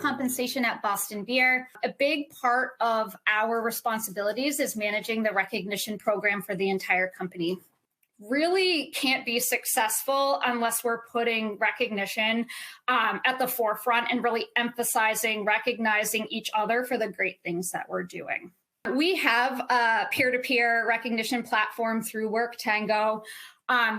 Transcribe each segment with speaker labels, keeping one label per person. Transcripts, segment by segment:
Speaker 1: compensation at Boston Beer. A big part of our responsibilities is managing the recognition program for the entire company. Really can't be successful unless we're putting recognition at the forefront and really emphasizing, recognizing each other for the great things that we're doing. We have a peer-to-peer recognition platform through WorkTango.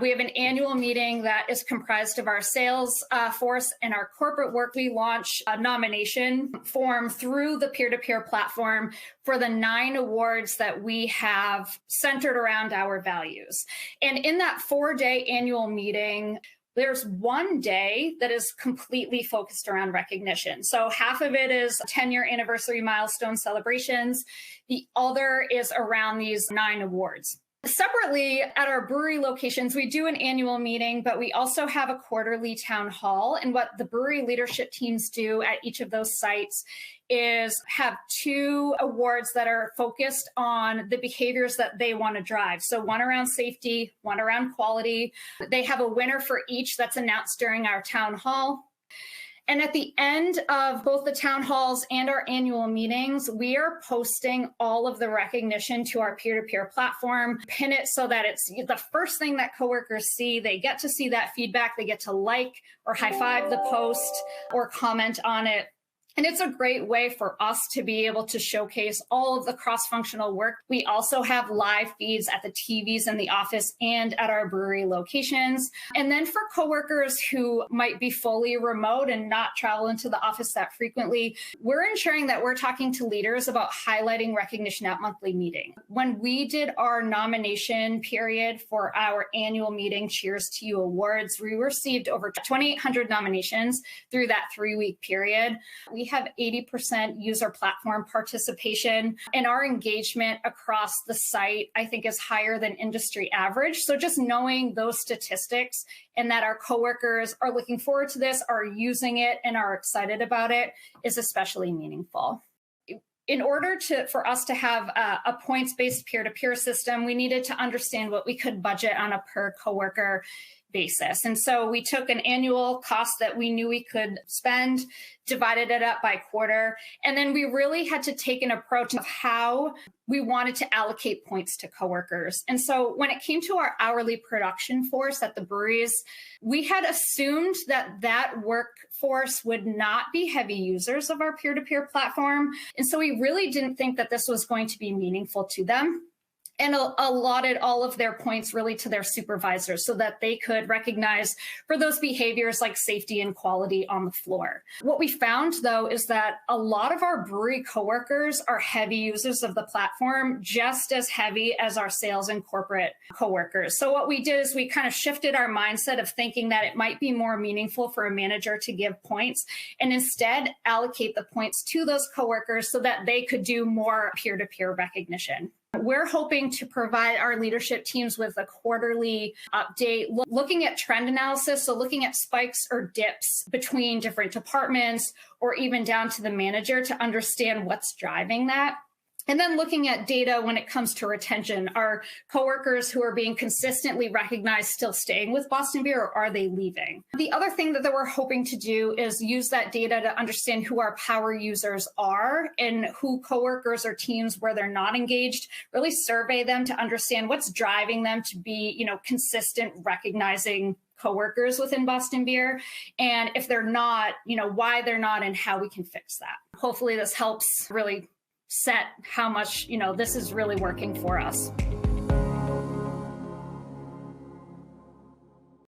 Speaker 1: We have an annual meeting that is comprised of our sales force and our corporate work. We launch a nomination form through the peer-to-peer platform for the 9 awards that we have centered around our values. And in that 4-day annual meeting, there's one day that is completely focused around recognition. So half of it is 10-year anniversary milestone celebrations. The other is around these 9 awards. Separately, at our brewery locations, we do an annual meeting, but we also have a quarterly town hall. And what the brewery leadership teams do at each of those sites is have 2 awards that are focused on the behaviors that they want to drive. So one around safety, one around quality. They have a winner for each that's announced during our town hall. And at the end of both the town halls and our annual meetings, we are posting all of the recognition to our peer-to-peer platform, pin it so that it's the first thing that coworkers see. They get to see that feedback. They get to like or high five the post or comment on it. And it's a great way for us to be able to showcase all of the cross-functional work. We also have live feeds at the TVs in the office and at our brewery locations. And then for coworkers who might be fully remote and not travel into the office that frequently, we're ensuring that we're talking to leaders about highlighting recognition at monthly meeting. When we did our nomination period for our annual meeting, Cheers to You Awards, we received over 2,800 nominations through that 3-week period. We have 80% user platform participation, and our engagement across the site, I think, is higher than industry average. So just knowing those statistics and that our coworkers are looking forward to this, are using it, and are excited about it is especially meaningful. In order for us to have a points-based peer-to-peer system, we needed to understand what we could budget on a per coworker basis. And so we took an annual cost that we knew we could spend, divided it up by quarter, and then we really had to take an approach of how we wanted to allocate points to coworkers. And so when it came to our hourly production force at the breweries, we had assumed that that workforce would not be heavy users of our peer-to-peer platform. And so we really didn't think that this was going to be meaningful to them, and allotted all of their points really to their supervisors so that they could recognize for those behaviors like safety and quality on the floor. What we found, though, is that a lot of our brewery coworkers are heavy users of the platform, just as heavy as our sales and corporate coworkers. So what we did is we kind of shifted our mindset of thinking that it might be more meaningful for a manager to give points and instead allocate the points to those coworkers so that they could do more peer-to-peer recognition. We're hoping to provide our leadership teams with a quarterly update, looking at trend analysis, so looking at spikes or dips between different departments or even down to the manager to understand what's driving that. And then looking at data when it comes to retention. Are coworkers who are being consistently recognized still staying with Boston Beer, or are they leaving? The other thing that we're hoping to do is use that data to understand who our power users are and who coworkers or teams where they're not engaged, really survey them to understand what's driving them to be, consistent recognizing coworkers within Boston Beer, and if they're not, why they're not and how we can fix that. Hopefully this helps really set how much, this is really working for us.